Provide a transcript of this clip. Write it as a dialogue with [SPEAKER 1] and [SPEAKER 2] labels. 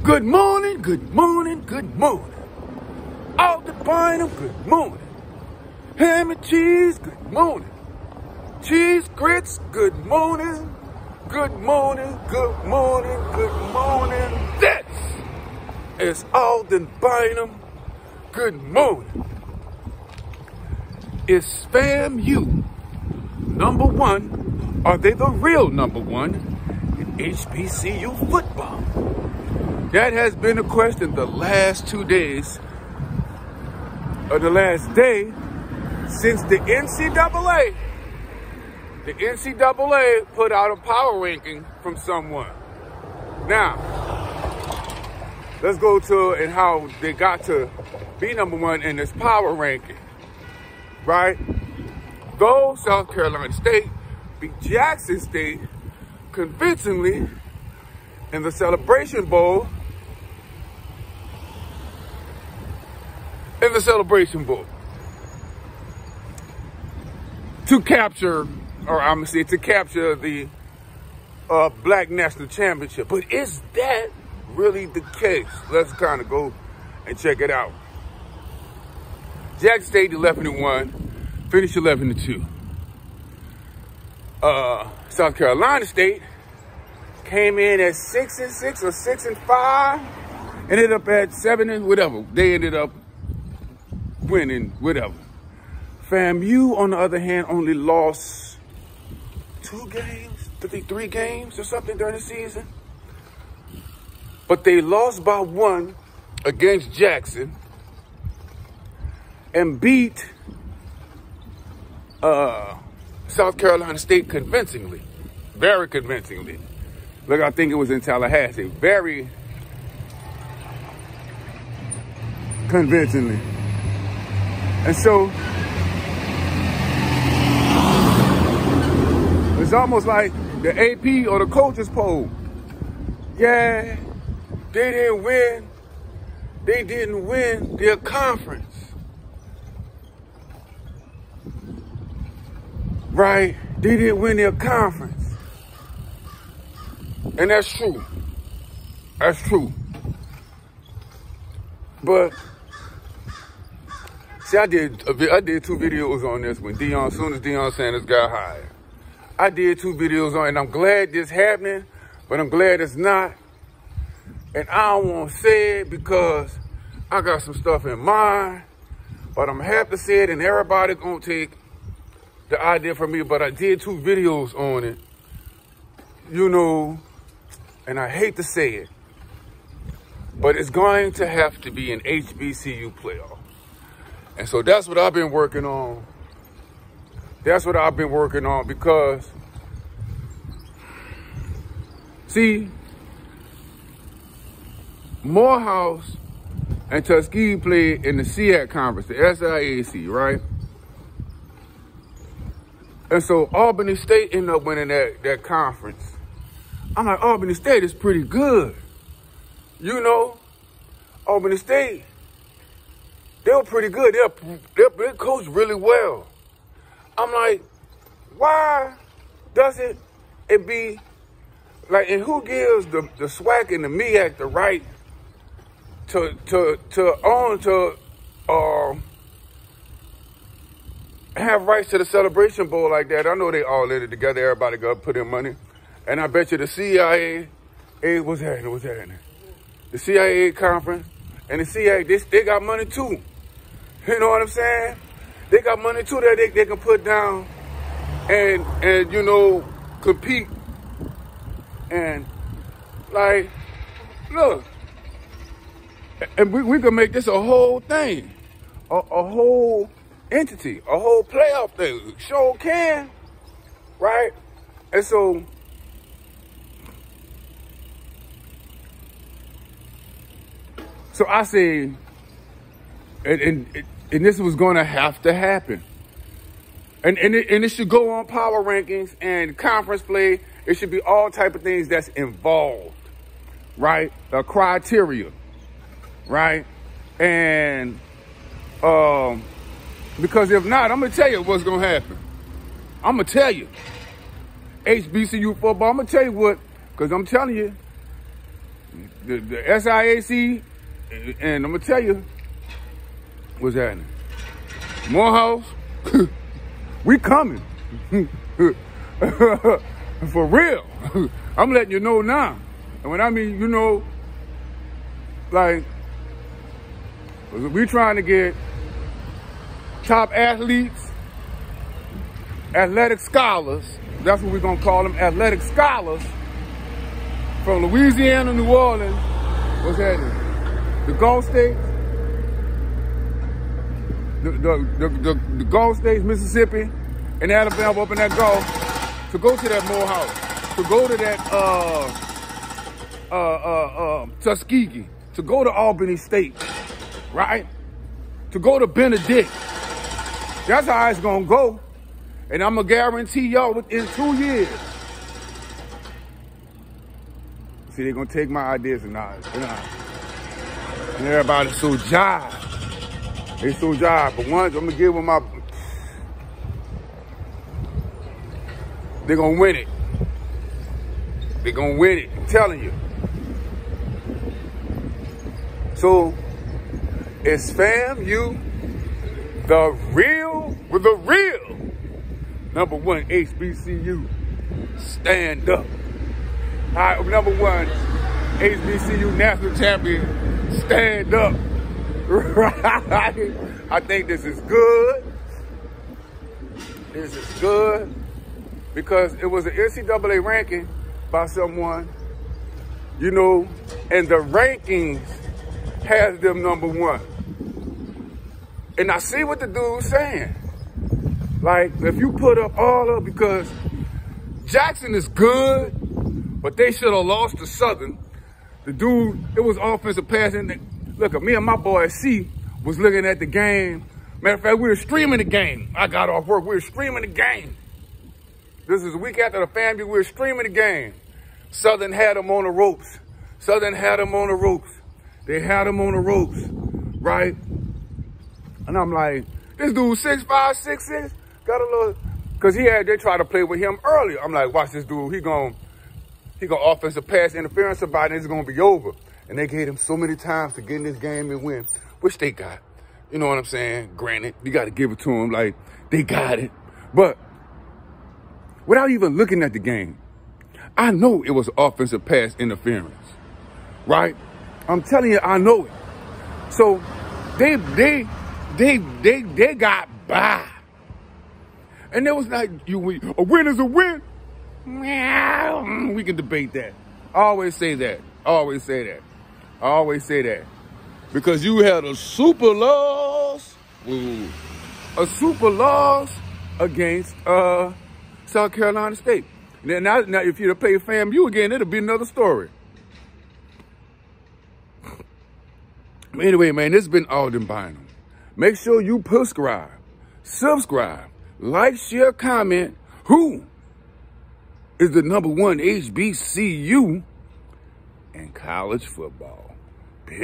[SPEAKER 1] Good morning, good morning, good morning. All the Bynum, good morning. Ham and cheese, good morning. Cheese grits, good morning. Good morning, good morning, good morning. This is Alden Bynum. Good morning. Is Famu number one? Are they the real number one in HBCU football? That has been a question the last 2 days, or the last day, since the NCAA put out a power ranking from someone. Now, let's go to and how they got to be number one in this power ranking, right? Though South Carolina State beat Jackson State convincingly in the Celebration Bowl, to capture, or I'm gonna say to capture the Black National Championship. But is that really the case? Let's kind of go and check it out. Jackson State 11-1, finished 11-2. South Carolina State came in at 6-6 or 6-5, ended up at 7 and whatever. They ended up winning whatever. Famu, on the other hand, only lost 2 games, 3 games or something during the season. But they lost by 1 against Jackson and beat South Carolina State convincingly, very convincingly. Look, I think it was in Tallahassee, very convincingly. And so it's almost like the AP or the coaches poll. Yeah, they didn't win. They didn't win their conference. Right? They didn't win their conference. And that's true. That's true. But see, I did 2 videos on this when as soon as Deion Sanders got hired. I did 2 videos on it, and I'm glad this happening, but I'm glad it's not. And I don't want to say it because I got some stuff in mind, but I'm happy to say it, and everybody gonna take the idea from me. But I did 2 videos on it, you know, and I hate to say it, but it's going to have to be an HBCU playoff. And so that's what I've been working on. That's what I've been working on because, see, Morehouse and Tuskegee played in the SEAC conference, the SIAC, right? And so Albany State ended up winning that conference. I'm like, Albany State is pretty good. You know, Albany State, they were pretty good. They coached really well. I'm like, why doesn't it be like, and who gives the SWAC and the MEAC the right to have rights to the Celebration Bowl like that? I know they all in it together. Everybody got to put in money. And I bet you the CIA, what's happening? The CIA conference and the CIA, they got money too. You know what I'm saying? They got money too that they can put down and you know, compete. And like, look, and we can make this a whole thing, a whole entity, a whole playoff thing. Sure can, right? And so I say, and this was going to have to happen. And it should go on power rankings and conference play. It should be all type of things that's involved, right? A criteria, right? And because if not, I'm going to tell you what's going to happen. I'm going to tell you. HBCU football, I'm going to tell you what, because I'm telling you, The SIAC, and I'm gonna tell you what's happening. Morehouse, we coming. For real. I'm letting you know now. And when I mean, you know, like, we trying to get top athletes, athletic scholars, that's what we're gonna call them, athletic scholars, from Louisiana, New Orleans, what's happening? The Gulf States, the Gulf States, Mississippi, and Alabama up in that Gulf, to go to that Morehouse, to go to that Tuskegee, to go to Albany State, right? To go to Benedict. That's how it's gonna go. And I'm gonna guarantee y'all within 2 years. See, they're gonna take my ideas and not. And everybody's so jive. They so jive. But once I'm gonna give them my, they're gonna win it. They're gonna win it, I'm telling you. So, it's FAMU, the real #1 HBCU. Stand up. All right, #1 HBCU national champion. Stand up. Right? I think this is good. This is good because it was an NCAA ranking by someone, you know, and the rankings has them #1. And I see what the dude's saying. Like, if you put up all of, because Jackson is good, but they should have lost to Southern. The dude, it was offensive passing. Look, me and my boy C was looking at the game. Matter of fact, we were streaming the game. I got off work, we were streaming the game. This is a week after the FAMU, we were streaming the game. Southern had them on the ropes. Southern had them on the ropes. They had them on the ropes, right? And I'm like, this dude 6'5", 6'6", got a little, cause they tried to play with him earlier. I'm like, watch this dude, he gonna offensive pass interference about it, and it's gonna be over. And they gave him so many times to get in this game and win, which they got. You know what I'm saying? Granted, you gotta give it to them, like, they got it. But without even looking at the game, I know it was offensive pass interference, right? I'm telling you, I know it. So they got by. And it was like, a win is a win. We can debate that. I always say that. I always say that. I always say that. Because you had a super loss. Ooh, a super loss against South Carolina State. Now if you'd have played FAMU again, it'll be another story. Anyway, man, this has been Alden Bynum. Make sure you subscribe, like, share, comment. Who is the #1 HBCU in college football? Peace.